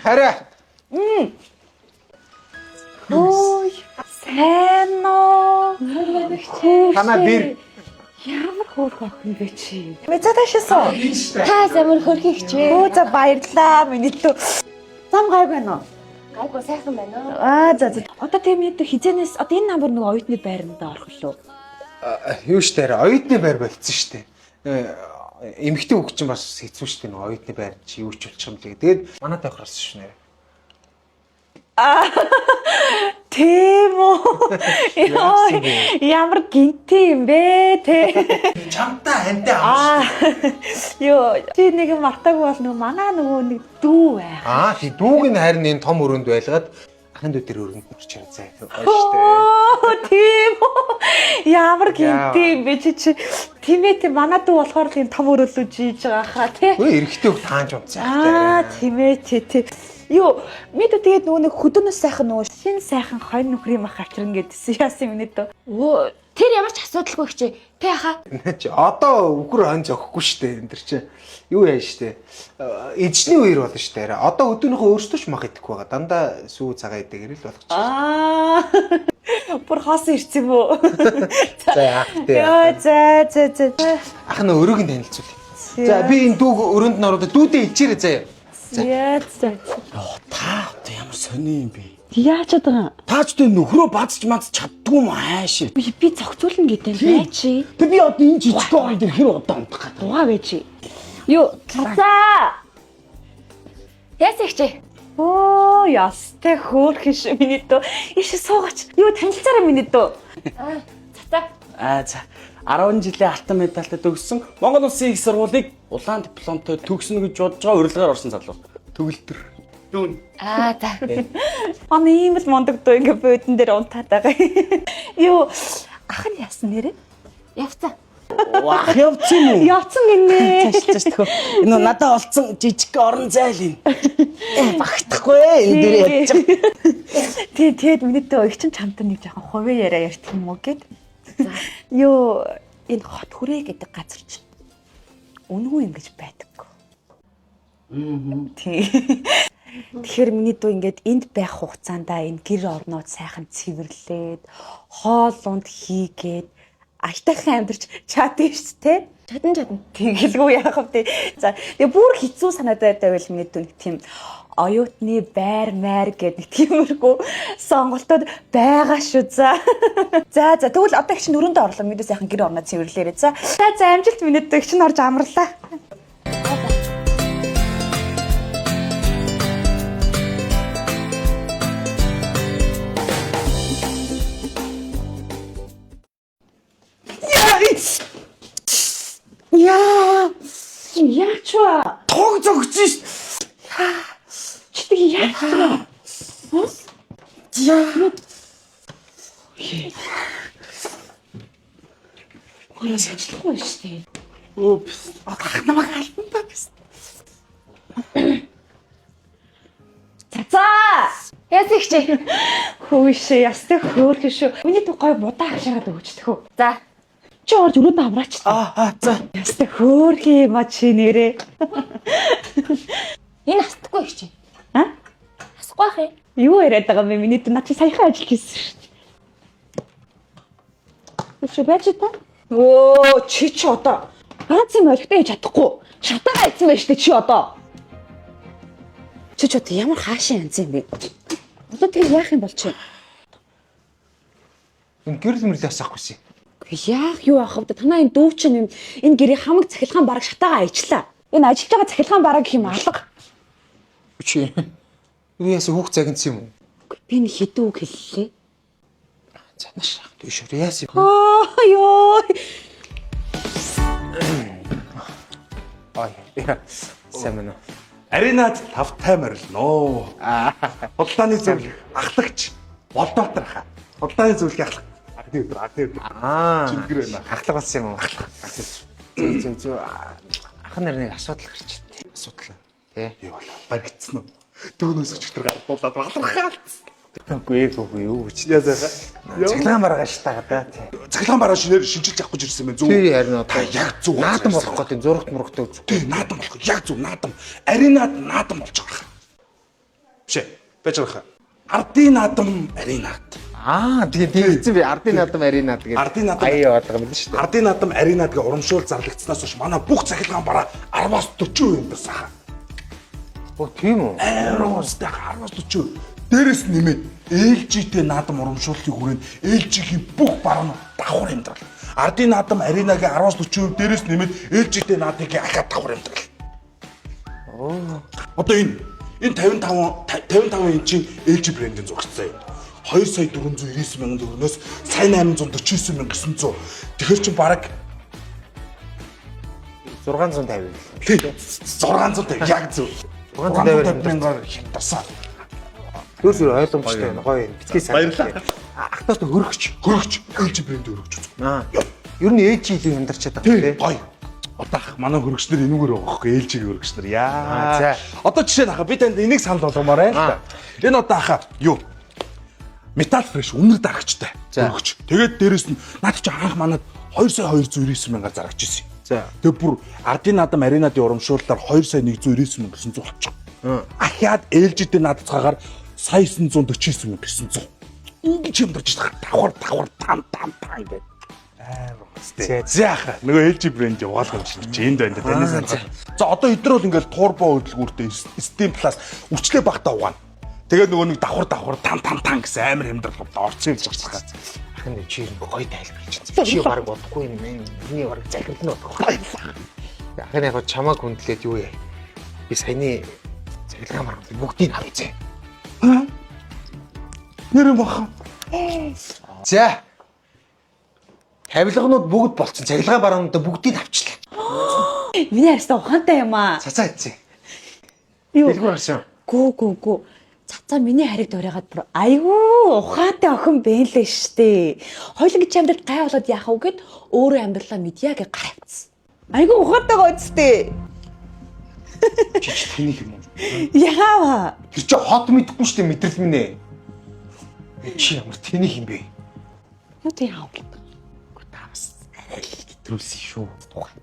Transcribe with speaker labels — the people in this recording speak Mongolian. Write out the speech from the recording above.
Speaker 1: Хараа.
Speaker 2: Ой, сайн уу?
Speaker 1: Танаа бэр.
Speaker 2: Ямар хөөрх охин бэ чи? Мэдээ таашаасан.
Speaker 3: Та замөр хөрхий хичээ.
Speaker 2: Өө за баярлаа. Миний лөө. Зам гайгүй байна уу?
Speaker 3: Гайгүй сайхан байна уу?
Speaker 2: За. Одоо тийм минь хизэнээс одоо энэ намбар нэг оюутны байранд орох лөө.
Speaker 1: Юу штэ оюутны байр болцсон штэ. Эмэгтэй хүүхд чинь бас хэцүү штэ нэг оюутны байр чи юу ч болчих юм лээ. Тэгээд манай тайхраас шнэ.
Speaker 2: Тийм үү? Ямар гинти юм бэ те?
Speaker 1: Чамтаа хантай авах.
Speaker 2: Йоо, чи нэг мартаагүй бол нөгөө манай нөгөө нэг дүү байх.
Speaker 1: Тий дүүг нь харин энэ том өрөөнд байлгаад ахын дүү дээр өрөөнд орч ирэн зай. Штэ.
Speaker 2: Тийм үү? Ямар гинти юм бэ чи? Тимээ манай дүү болохоор тийм том өрөөлөө жийж байгаа хаа те?
Speaker 1: Өө эрэгтэй хөх таанж унцаа.
Speaker 2: Тимээ тий. Йоо, мэдээ тэгээд нөгөө нэг хөдөөнөөс сайхан нөгөө шин сайхан хойно нөхрийн мах авчирна гэдсэн яасан юм нэ дөө.
Speaker 3: Өө, тэр ямар ч асуудалгүй хичээ. Тэ яхаа.
Speaker 1: Чи одоо үхэр хонж өгөхгүй штэ энэ төр чи. Юу яа штэ. Эзний үер болно штэ. Одоо өдөөнийхөө өөрсдөө ч мах идэхгүй байгаа. Дандаа сүү цагаа идээгэр л болгочих.
Speaker 2: Бүр хоосон ирсэн юм уу?
Speaker 1: За яах вэ?
Speaker 2: За.
Speaker 1: Ах нь өрөөг нь танилцуул. За би энэ дүүг өрөөнд нь ороод дүүдээ илчээрэй заяа.
Speaker 2: За.
Speaker 4: Та одоо ямар сони юм бэ?
Speaker 2: Яаж байгаа?
Speaker 4: Та ч тэ нөхрөө бацч мадч чаддгүй юм ааш.
Speaker 2: Би зогцуулна гэдэг юм бай чи.
Speaker 4: Тэг би одоо энэ жижиг гоо дээр хэр удаан унтах гэдэг.
Speaker 2: Дугаа вэ чи. Юу, цацаа.
Speaker 3: Яасан хичээ?
Speaker 2: Оо, ястай хөөрхөн ш миний дөө. Иш суугач. Юу танилцаараа миний дөө.
Speaker 3: Цацаа.
Speaker 4: За 10 жилийн алтан медальтай төгссөн Монгол Улсын их сургуулийг улаан дипломтой төгснө гэж бодож байгаа урилгаар орсон залуу. Төгөлтөр. Дүүн.
Speaker 3: За.
Speaker 2: Аны ийм л мондөг дөө ингээ буудан дээр унтаад байгаа. Юу, ах нь яасан нэрээ?
Speaker 3: Явцаа.
Speaker 4: Ах явцсан юм уу?
Speaker 2: Явцсан гинэ.
Speaker 4: Цааш төхөө. Энэ надад олцсон жижиг орон зайл юм. Багтахгүй энэ дээр ядчих.
Speaker 2: Тэгээд миний дөө их ч чамтай нэг жоохон хувийн яриа ярьчих юм уу гээд. Юу, энэ хот хүрээ гэдэг газар чинь үнгүй юм гэж байдаггүй. Тэгэхээр миний дүү ингээд энд байх хугацаанд энэ гэр орнууд сайхан цэвэрлээд, хоол унд хийгээд аятайхан амьдарч чадна шүү дээ.
Speaker 3: Чадна.
Speaker 2: Тэгэлгүй яах вэ? За, тэгээ бүр хэцүү санаатай байвал миний дүү нэг тийм оюутны байр гэдэг нэг тиймэрхүү сонголтууд байгаа шүү. За тэгвэл одоо их чинь өрөөндөө орлоо мэдээ сайхан гэр орноо цэвэрлээрээ. За амжилт миний дүү их чинь орж амарлаа. Яачва?
Speaker 4: Тог зогч ш.
Speaker 2: Чи яачва? Ой, ажлахгүй шүү дээ.
Speaker 4: Упс. Ах намайг алтан та гэсэн.
Speaker 2: Цацаа!
Speaker 3: Яасан хичээ?
Speaker 2: Хөөшөө ястай хөөрхөн шүү. Миний дүү гой будаа хашаад өгчдөг хөө.
Speaker 3: За.
Speaker 2: Чи орж өрөөнд авраач.
Speaker 4: За.
Speaker 2: Ястай хөөрхөн юм чи нэрээ.
Speaker 3: Энэ хастахгүй хичээ. Хасахгүй ах юм.
Speaker 2: Юу яриад байгаа юм бэ? Миний дүү над чи саяхан ажил хийсэн шүү дээ. Чи байж та? Оо, чи одоо ганц юм ойлгохтой хийж чадахгүй. Шатагаа ийцэн байж тээ чи одоо. Чи одоо ямар хаашийн янз юм бэ? Одоо тэгээ яах юм бол чи?
Speaker 1: Энэ гэрэл мэрлээ асаахгүйсэн.
Speaker 2: Яах юу аах вэ? Танаа энэ дүү чинь энэ гэрийн хамаг цахилгаан бараг шатаага аячлаа. Энэ ажиллаж байгаа цахилгаан бараг гэх юм алга.
Speaker 1: Чи юу яасан хүүхд загинсан юм уу?
Speaker 2: Би нэг хэдэн үг хэллээ.
Speaker 1: За маш тийш яасан юм.
Speaker 2: Ёо.
Speaker 1: Сайн мэн.
Speaker 5: Аренад тавтай морилно. Худалдааны зөвлөх ахлагч Болдоотор хаа. Худалдааны зөвлөх ахлах. Ардын өдөр. Чингэр байна.
Speaker 1: Ахлах болсон юм уу? Зөв. Ах нарны асуудал гарч иртээ. Асуудал. Тэ.
Speaker 5: Юу болоо? Баригдсан уу? Дөгнөөс өчтөр гардуулаад балархаа.
Speaker 1: Үгүй юу гэж.
Speaker 5: Яасаа.
Speaker 1: Цахилгаан бараа штагаа да.
Speaker 5: Цахилгаан бараа шинээр шинжилж авах гэж ирсэн мэн зүг.
Speaker 1: Тий харин
Speaker 5: та яг зүг.
Speaker 1: Наадам болох гэдэг зурагт мурагт үзэх.
Speaker 5: Тий наадам болох. Яг зүг наадам. Аренад наадам болж байгаа. бичээ. Байж байгаа хаа. Ардын наадам аринад.
Speaker 1: Тэгээ тийм би ардын наадам аринад гэдэг.
Speaker 5: Ардын наадам
Speaker 1: аяа яваад байгаа юм шүү дээ.
Speaker 5: Ардын наадам аринадгийн урамшуул зарлагдсанаас хойш манай бүх цахилгаан бараа 10-аас 40% өндөрсөн хаа.
Speaker 1: Оо тийм үү?
Speaker 5: Аэроостай 10-аас 40%. Дээрээс нэмээд ээлжитэй наадам урамшууллыг хүрээнд ээлжихийн бүх баруунууд давхар хэмдрэл. Ардын наадам аринагийн 10-аас 40% дээрээс нэмээд ээлжитэй наадамгийн ахаад давхар хэмдрэл. Одоо энэ 55 инчийн LG брендийн зурагтай юм. 2,499,000 төгрөгнөөс сая 849,900. Тэгэхээр чи бараг
Speaker 1: 650.
Speaker 5: тий 650 яг зөв. 650,000-аар хямдсан.
Speaker 1: Төрс ойлгомжтой байна. Гоё юм. Бицгээс
Speaker 5: Баярлалаа.
Speaker 1: Ахтаас хөрөгч.
Speaker 5: LG брэнд өргөж үзье.
Speaker 1: Ер нь ээж илүү хямдарчаад байгаа
Speaker 5: Тий
Speaker 1: тийм.
Speaker 5: гоё. Одоох манай хөргөчнөр энүүгээр байгаа хөөхгүй LG-ийн хөргөчнөр.
Speaker 1: За.
Speaker 5: Яа. Одоо жишээ нахаа би танд энийг санал болгомоор байна л да. Энэ одоо хаа юу? Метал фреш үнэр дарагчтай хөргөч. Тэгээд дээрэс нь наад чи анх манад 2,299,000-аар зарагч ирсэн.
Speaker 1: За.
Speaker 5: Тэгээ бүр ардын наадам аринадын урамшууллаар 2,199,900 болчих. Ахиад LG-тэй наадцгаагаар сая 949,900. Ингэж юмдарч давхар там гэдэг. Зяаха нөгөө LG брэнд яваалгав чинь энд байна таны санаа. За одоо эдгээр бол ингээл турбо хөдөлгүүртэй Steam Plus үрчлээ багтаа угаана. Тэгээд нөгөө нэг давхар там гэсэн амар хямдрал орцсон юм шиг байна.
Speaker 1: Ахын чи гоё тайлбарч чинь. Чи баг бодохгүй юм байна. Миний баг захирал нь бодохгүй. Ахын яг чамааг хүндлээд юу яа. Би саяны цахилгаан маргал бүгдийг авъя.
Speaker 5: Нэр баха.
Speaker 1: За. Тавилганууд бүгд болцсон. Цахилгаан баруунуудаа бүгдийг авчлаа.
Speaker 2: Миний харьцаа ухаантай юм аа.
Speaker 1: Цацаа хийцээ.
Speaker 2: Юу?
Speaker 1: Дэлгүүр гарсан.
Speaker 2: Гүү. Цацаа миний хариг дуурайгаад бүр айгүй ухаантай охин бэлээ штэ. Хоёлын чамд гай болоод яах вэ гэд өөрөө амьдралаа мэдья гэж гар авцсан. Айгүй ухаантай гоцтэй.
Speaker 1: Чи тэнийг юм уу?
Speaker 2: Яава.
Speaker 1: Тэр чи хот мэдэхгүй шүү дээ мэдрэл минь ээ. Чи ямар тэнийг юм бэ?
Speaker 2: Юу тийм аав гэдэг.
Speaker 1: Таас арай л гэтрүүлсэн шүү. Тухайн.